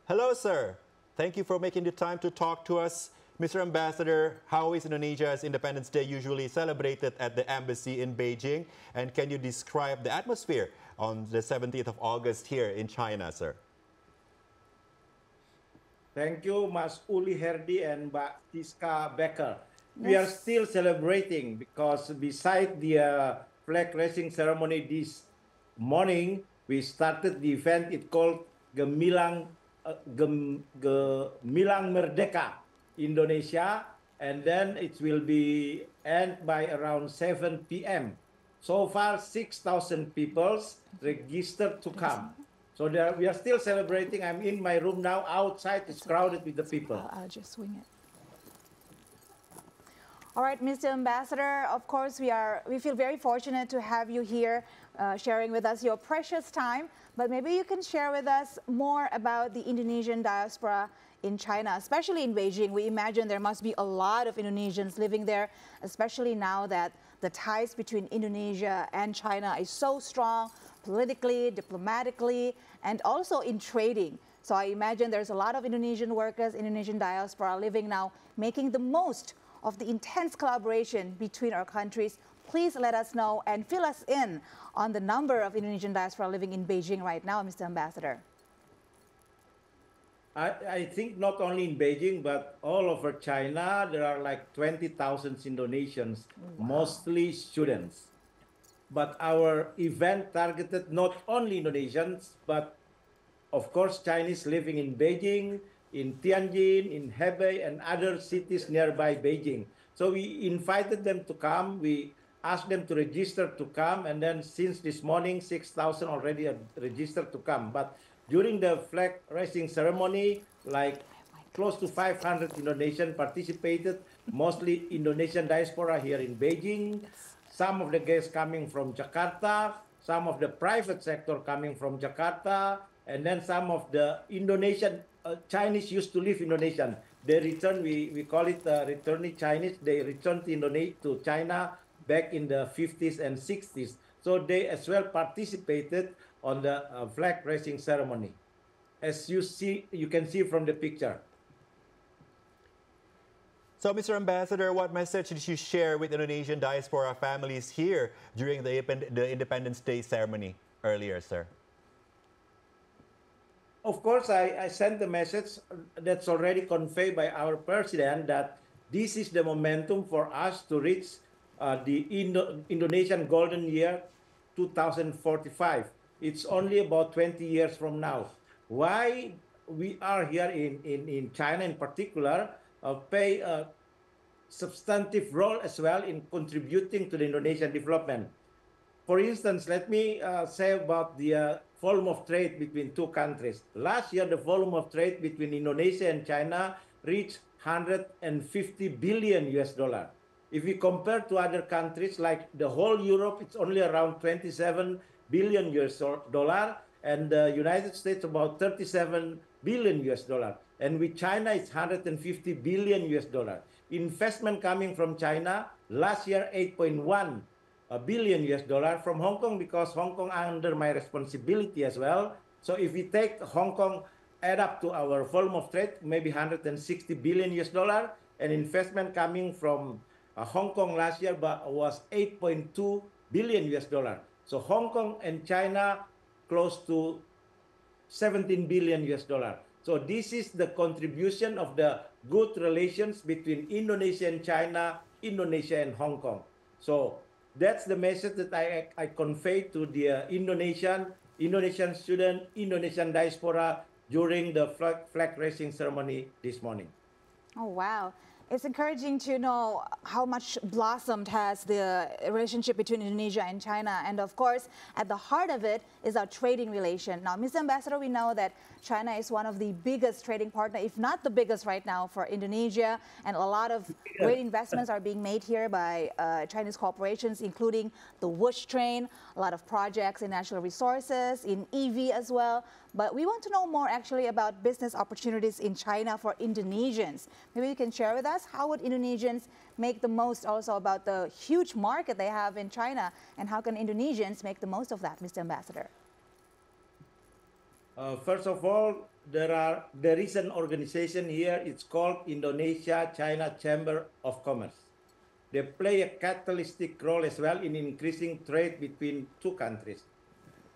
Hello, sir. Thank you for making the time to talk to us. Mr. Ambassador, how is Indonesia's Independence Day usually celebrated at the embassy in Beijing? And can you describe the atmosphere on the 17th of August here in China, sir? Thank you, Mas Uli Herdi and Mbak Tiska Becker. We are Yes. still celebrating because beside the flag raising ceremony this morning, we started the event. It called Gemilang Merdeka Indonesia, and then it will be end by around 7 p.m. So far, 6,000 people registered to come. So there, we are still celebrating. I'm in my room now. Outside, it's crowded with the people. I'll just swing it. All right, Mr. Ambassador, of course, we feel very fortunate to have you here sharing with us your precious time. But maybe you can share with us more about the Indonesian diaspora in China, especially in Beijing. We imagine there must be a lot of Indonesians living there, especially now that the ties between Indonesia and China is so strong politically, diplomatically, and also in trading. So I imagine there's a lot of Indonesian workers, Indonesian diaspora living now, making the most of the intense collaboration between our countries. Please let us know and fill us in on the number of Indonesian diaspora living in Beijing right now, Mr. Ambassador. I think not only in Beijing, but all over China, there are like 20,000 Indonesians, mostly students. But our event targeted not only Indonesians, but of course, Chinese living in Beijing, in Tianjin, in Hebei, and other cities nearby Beijing. So we invited them to come. We asked them to register to come. And then since this morning, 6,000 already are registered to come. But during the flag raising ceremony, like close to 500 Indonesians participated, mostly Indonesian diaspora here in Beijing. Some of the guests coming from Jakarta, some of the private sector coming from Jakarta, and then some of the Indonesian Chinese used to live in Indonesia. They return, we call it returning Chinese. They returned to China back in the 50s and 60s. So they as well participated on the flag raising ceremony. As you can see from the picture. So, Mr. Ambassador, what message did you share with Indonesian diaspora families here during the Independence Day ceremony earlier, sir? Of course, I sent the message that's already conveyed by our president that this is the momentum for us to reach the Indonesian Golden Year 2045. It's only about 20 years from now. Why we are here in China in particular play a substantive role as well in contributing to the Indonesian development. For instance, let me say about the volume of trade between two countries. Last year, the volume of trade between Indonesia and China reached 150 billion US dollar. If we compare to other countries like the whole Europe, it's only around 27 billion US dollar, and the United States about 37 billion US dollar. And with China, it's 150 billion US dollar. Investment coming from China last year, 8.1 billion US dollar from Hong Kong, because Hong Kong under my responsibility as well. So if we take Hong Kong, add up to our volume of trade, maybe 160 billion US dollar, and investment coming from Hong Kong last year was 8.2 billion US dollar. So Hong Kong and China close to 17 billion US dollar. So this is the contribution of the good relations between Indonesia and China, Indonesia and Hong Kong. So that's the message that I convey to the Indonesian student, Indonesian diaspora during the flag raising ceremony this morning. Oh, wow. It's encouraging to know how much blossomed has the relationship between Indonesia and China. And of course, at the heart of it is our trading relation. Now, Mr. Ambassador, we know that China is one of the biggest trading partner, if not the biggest right now for Indonesia. And a lot of great investments are being made here by Chinese corporations, including the Wush train, a lot of projects in natural resources, in EV as well. But we want to know more actually about business opportunities in China for Indonesians. Maybe you can share with us, how would Indonesians make the most also about the huge market they have in China, and how can Indonesians make the most of that, Mr. Ambassador? First of all, there is an organization here. It's called Indonesia-China Chamber of Commerce. They play a catalytic role as well in increasing trade between two countries.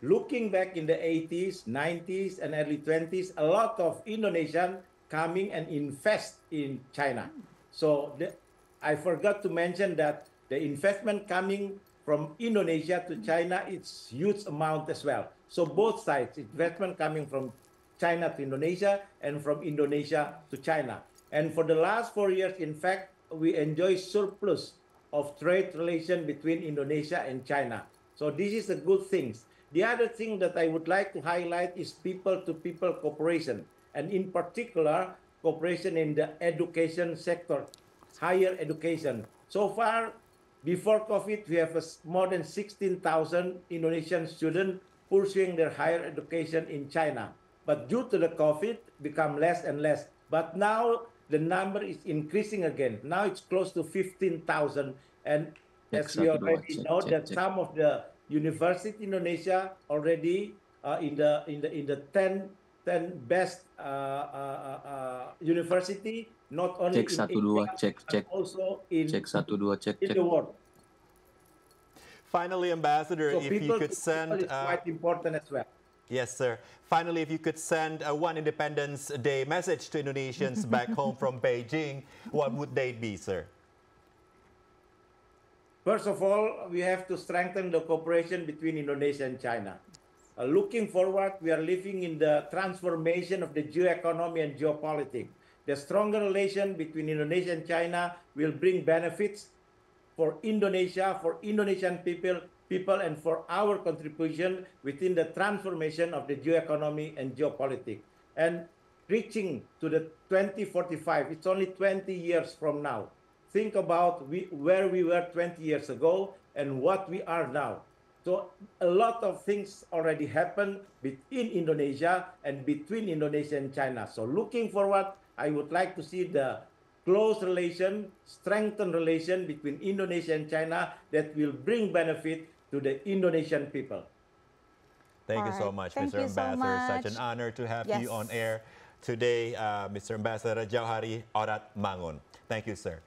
Looking back in the 80s, 90s, and early 20s, a lot of Indonesian coming and invest in China. So I forgot to mention that the investment coming from Indonesia to China, it's huge amount as well. So both sides, investment coming from China to Indonesia and from Indonesia to China. And for the last 4 years, in fact, we enjoy surplus of trade relation between Indonesia and China. So this is a good thing. The other thing that I would like to highlight is people-to-people cooperation, and in particular, cooperation in the education sector, higher education. So far, before COVID, we have more than 16,000 Indonesian students pursuing their higher education in China. But due to the COVID, become less and less. But now the number is increasing again. Now it's close to 15,000. And as we already know, that some of the university in Indonesia already in the 10 best university, not only Cek in 1 2 Asia, cek but cek also in, cek 1 2 cek in cek. the world. Finally, Ambassador, So if you people could to send... people is quite important as well. Yes, sir. Finally, if you could send one Independence Day message to Indonesians back home from Beijing, what would they be, sir? First of all, we have to strengthen the cooperation between Indonesia and China. Looking forward, we are living in the transformation of the geoeconomy and geopolitics. The stronger relation between Indonesia and China will bring benefits for Indonesia, for Indonesian people, and for our contribution within the transformation of the geoeconomy and geopolitics. And reaching to the 2045, it's only 20 years from now. Think about where we were 20 years ago and what we are now. So a lot of things already happened in Indonesia and between Indonesia and China. So looking forward, I would like to see the close relation, strengthened relation between Indonesia and China that will bring benefit to the Indonesian people. Thank All you so right. much, Thank Mr. you so Ambassador. Such much. an honor to have Yes. you on air today, Mr. Ambassador Jauhari Orat Mangun. Thank you, sir.